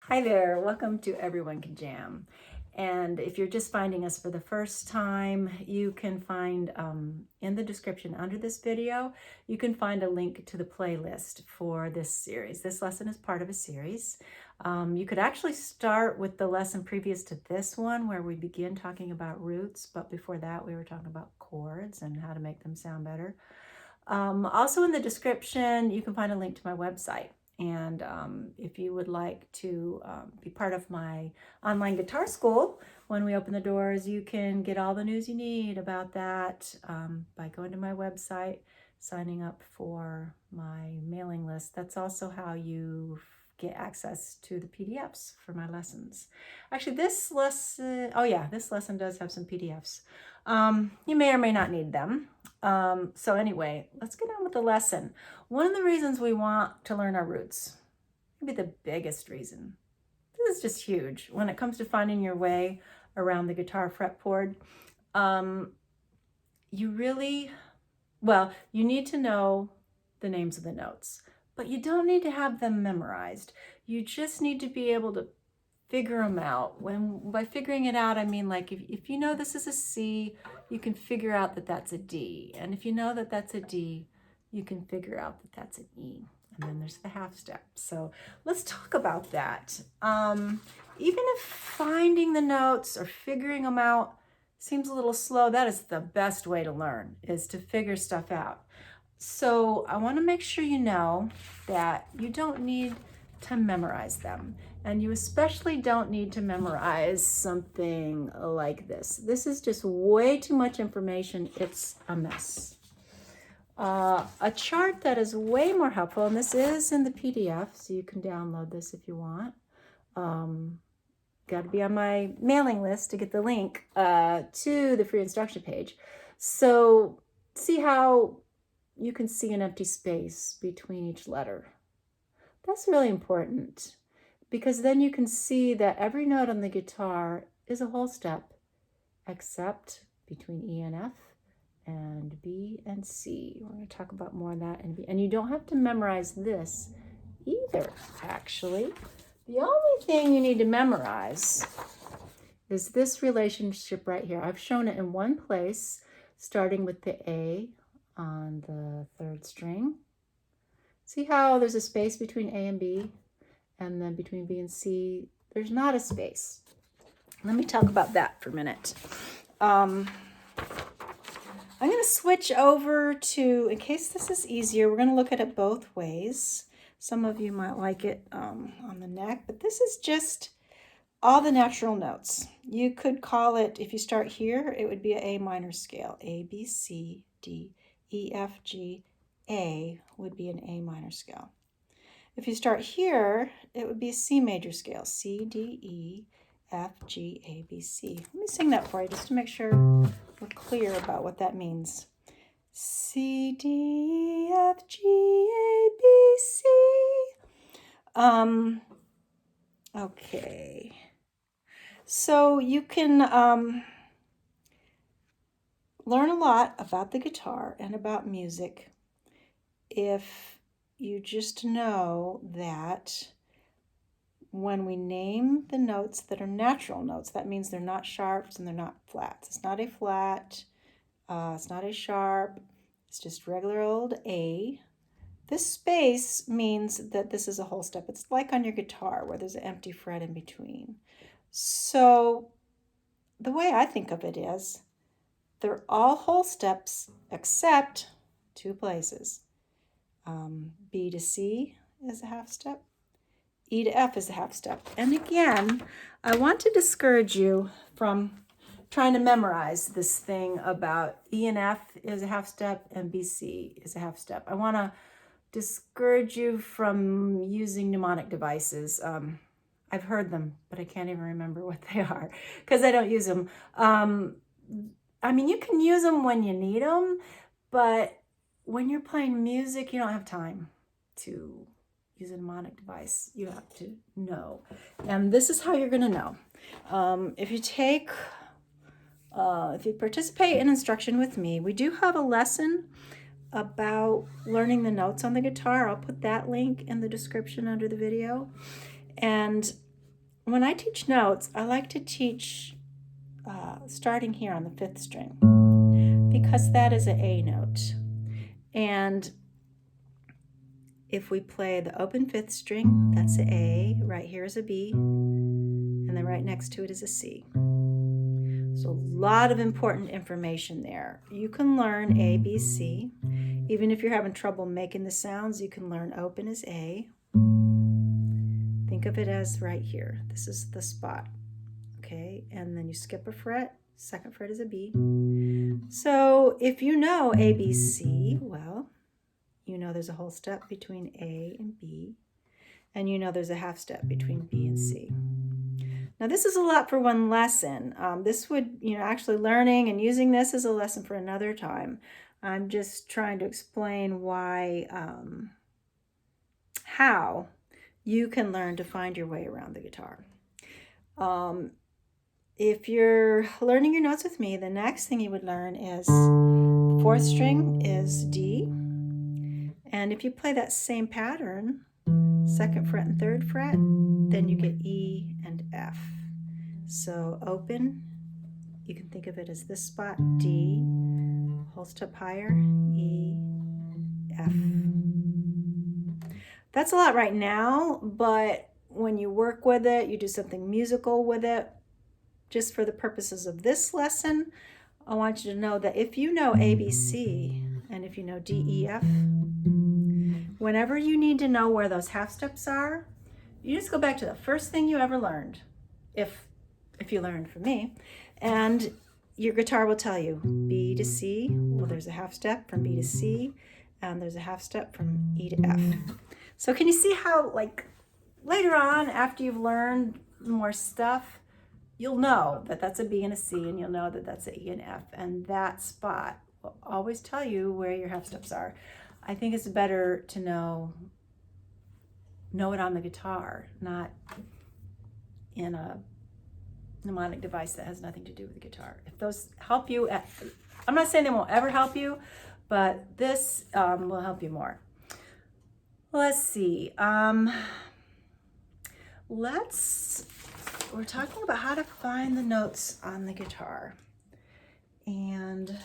Hi there, welcome to Everyone Can Jam. And if you're just finding us for the first time, you can find in the description under this video, you can find a link to the playlist for this series. This lesson is part of a series. You could actually start with the lesson previous to this one where we begin talking about roots, but before that we were talking about chords and how to make them sound better. Also in the description, you can find a link to my website. And if you would like to be part of my online guitar school, when we open the doors, you can get all the news you need about that by going to my website, signing up for my mailing list. That's also how you get access to the PDFs for my lessons. Actually, this lesson, this lesson does have some PDFs. You may or may not need them. So anyway, let's get on with the lesson. One of the reasons we want to learn our roots, maybe the biggest reason, this is just huge when it comes to finding your way around the guitar fretboard. You need to know the names of the notes, but you don't need to have them memorized. You just need to be able to figure them out. By figuring it out, I mean like if you know this is a C, you can figure out that that's a D. And if you know that that's a D, you can figure out that that's an E. And then there's the half step. So let's talk about that. Even if finding the notes or figuring them out seems a little slow, that is the best way to learn, is to figure stuff out. So I want to make sure you know that you don't need to memorize them. And you especially don't need to memorize something like this. This is just way too much information. It's a mess. A chart that is way more helpful, and this is in the PDF, so you can download this if you want. Got to be on my mailing list to get the link to the free instruction page. So see how you can see an empty space between each letter. That's really important because then you can see that every note on the guitar is a whole step, except between E and F and B and C. We're going to talk about more of that in B. And you don't have to memorize this either, actually. The only thing you need to memorize is this relationship right here. I've shown it in one place, starting with the A on the third string. See how there's a space between A and B, and then between B and C, there's not a space. Let me talk about that for a minute. I'm going to switch over to, in case this is easier, we're going to look at it both ways. Some of you might like it on the neck, but this is just all the natural notes. You could call it, if you start here, it would be an A minor scale. A, B, C, D, E, F, G, A would be an A minor scale. If you start here, it would be a C major scale. C, D, E, F, G, A, B, C. Let me sing that for you just to make sure we're clear about what that means. C, D, E, F, G, A, B, C. Okay. So you can learn a lot about the guitar and about music if you just know that when we name the notes that are natural notes, that means they're not sharps and they're not flats. It's not a flat, it's not a sharp, it's just regular old A. This space means that this is a whole step. It's like on your guitar where there's an empty fret in between. So the way I think of it is they're all whole steps except two places. B to C is a half step. E to F is a half step. And again, I want to discourage you from trying to memorize this thing about E and F is a half step and BC is a half step. I want to discourage you from using mnemonic devices. I've heard them, but I can't even remember what they are because I don't use them. I mean, you can use them when you need them, but when you're playing music, you don't have time to use a mnemonic device. You have to know. And this is how you're going to know. If you participate in instruction with me, we do have a lesson about learning the notes on the guitar. I'll put that link in the description under the video. And when I teach notes, I like to teach starting here on the 5th string, because that is an A note. And if we play the open 5th string, that's an A. Right here is a B. And then right next to it is a C. So a lot of important information there. You can learn A, B, C. Even if you're having trouble making the sounds, you can learn open as A. Think of it as right here. This is the spot. Okay, and then you skip a fret. 2nd fret is a B. So if you know A, B, C, well, you know there's a whole step between A and B, and you know there's a half step between B and C. Now this is a lot for one lesson. This would, actually learning and using this is a lesson for another time. I'm just trying to explain why, how you can learn to find your way around the guitar. If you're learning your notes with me, the next thing you would learn is 4th string is D. And if you play that same pattern, 2nd fret and 3rd fret, then you get E and F. So open, you can think of it as this spot, D, whole step higher, E, F. That's a lot right now, but when you work with it, you do something musical with it, just for the purposes of this lesson, I want you to know that if you know A, B, C, and if you know D, E, F, whenever you need to know where those half steps are, you just go back to the first thing you ever learned, if you learned from me, and your guitar will tell you B to C, well, there's a half step from B to C, and there's a half step from E to F. So can you see how, like, later on, after you've learned more stuff, you'll know that that's a B and a C, and you'll know that that's an E and F, and that spot will always tell you where your half steps are. I think it's better to know it on the guitar, not in a mnemonic device that has nothing to do with the guitar. If those help you, I'm not saying they won't ever help you, but this will help you more. Let's see. We're talking about how to find the notes on the guitar. And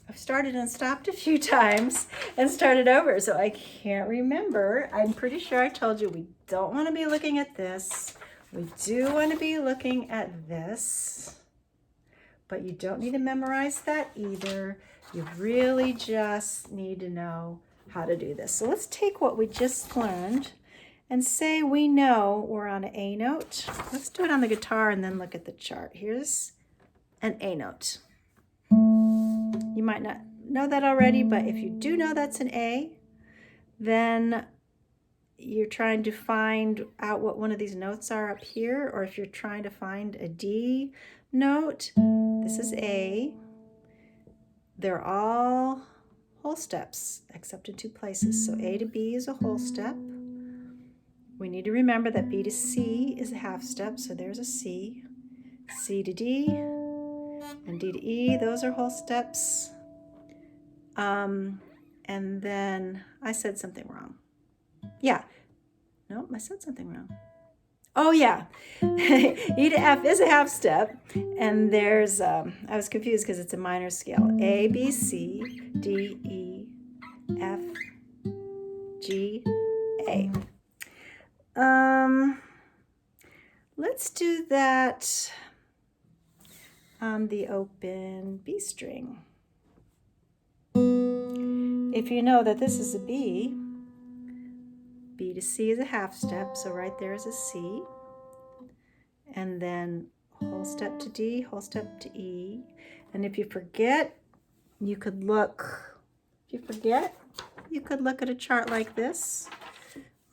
I've started and stopped a few times and started over, so I can't remember. I'm pretty sure I told you we don't want to be looking at this. We do want to be looking at this, but you don't need to memorize that either. You really just need to know how to do this. So let's take what we just learned and say we know we're on an A note. Let's do it on the guitar and then look at the chart. Here's an A note. You might not know that already, but if you do know that's an A, then you're trying to find out what one of these notes are up here, or if you're trying to find a D note, this is A. They're all whole steps except in 2 places. So A to B is a whole step. We need to remember that B to C is a half step, so there's a C. C to D and D to E, those are whole steps. And then I said something wrong. Yeah. Nope, I said something wrong. Oh, yeah. E to F is a half step. And there's, I was confused because it's a minor scale. A, B, C, D, E, F, G, A. Let's do that on the open B string. If you know that this is a B, B to C is a half step, so right there is a C. And then whole step to D, whole step to E. And if you forget, you could look, you could look at a chart like this,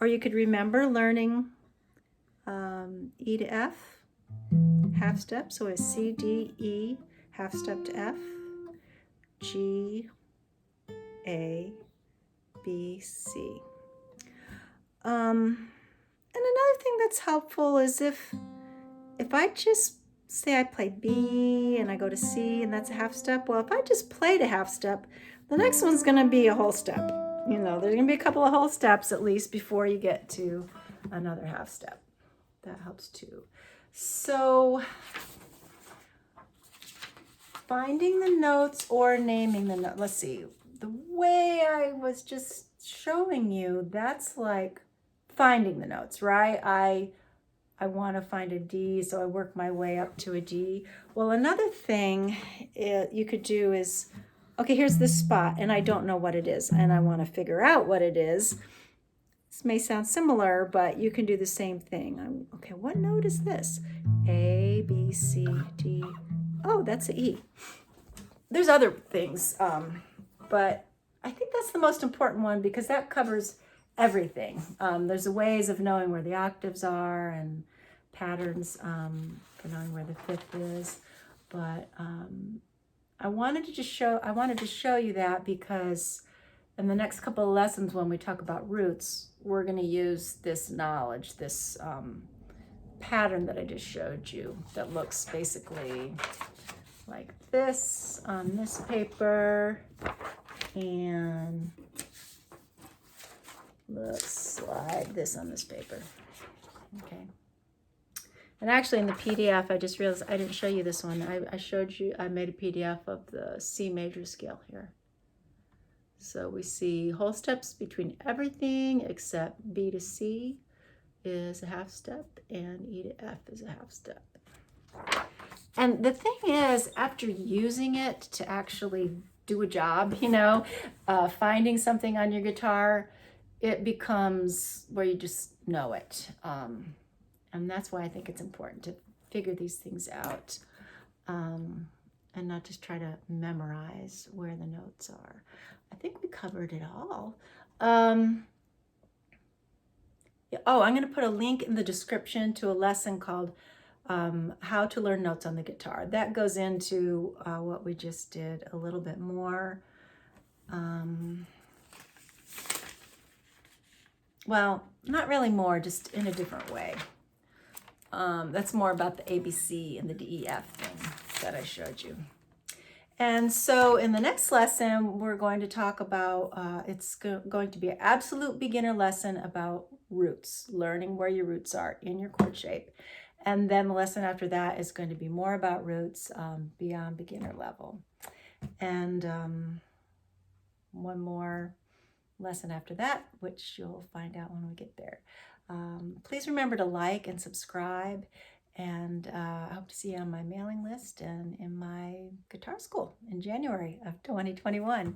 or you could remember learning E to F, half step, so it's C, D, E, half step to F, G, A, B, C. And another thing that's helpful is if I just say I play B and I go to C and that's a half step, well, if I just played a half step, the next one's going to be a whole step. You know, there's going to be a couple of whole steps at least before you get to another half step. that helps too. So finding the notes or naming the note. Let's see. The way I was just showing you, that's like finding the notes, right? I want to find a D, so I work my way up to a D. Well, another thing you could do is, okay, here's this spot, and I don't know what it is, and I want to figure out what it is. This may sound similar, but you can do the same thing. Okay, what note is this? A, B, C, D. Oh, that's an E. There's other things, but I think that's the most important one because that covers everything. There's ways of knowing where the octaves are and patterns for knowing where the fifth is. But I wanted to show you that because in the next couple of lessons when we talk about roots, we're going to use this knowledge, this pattern that I just showed you that looks basically like this on this paper and looks like this on this paper. Okay. And actually in the PDF, I just realized I didn't show you this one. I showed you, I made a PDF of the C major scale here. So we see whole steps between everything except B to C is a half step and E to F is a half step. And the thing is, after using it to actually do a job, finding something on your guitar, it becomes where you just know it. And that's why I think it's important to figure these things out and not just try to memorize where the notes are. I think we covered it all. I'm going to put a link in the description to a lesson called How to Learn Notes on the Guitar. That goes into what we just did a little bit more. Well, not really more, just in a different way. That's more about the ABC and the DEF thing that I showed you. And so in the next lesson, we're going to talk about, it's going to be an absolute beginner lesson about roots, learning where your roots are in your chord shape. And then the lesson after that is going to be more about roots beyond beginner level. And one more lesson after that, which you'll find out when we get there. Please remember to like and subscribe. And I hope to see you on my mailing list and in my guitar school in January of 2021.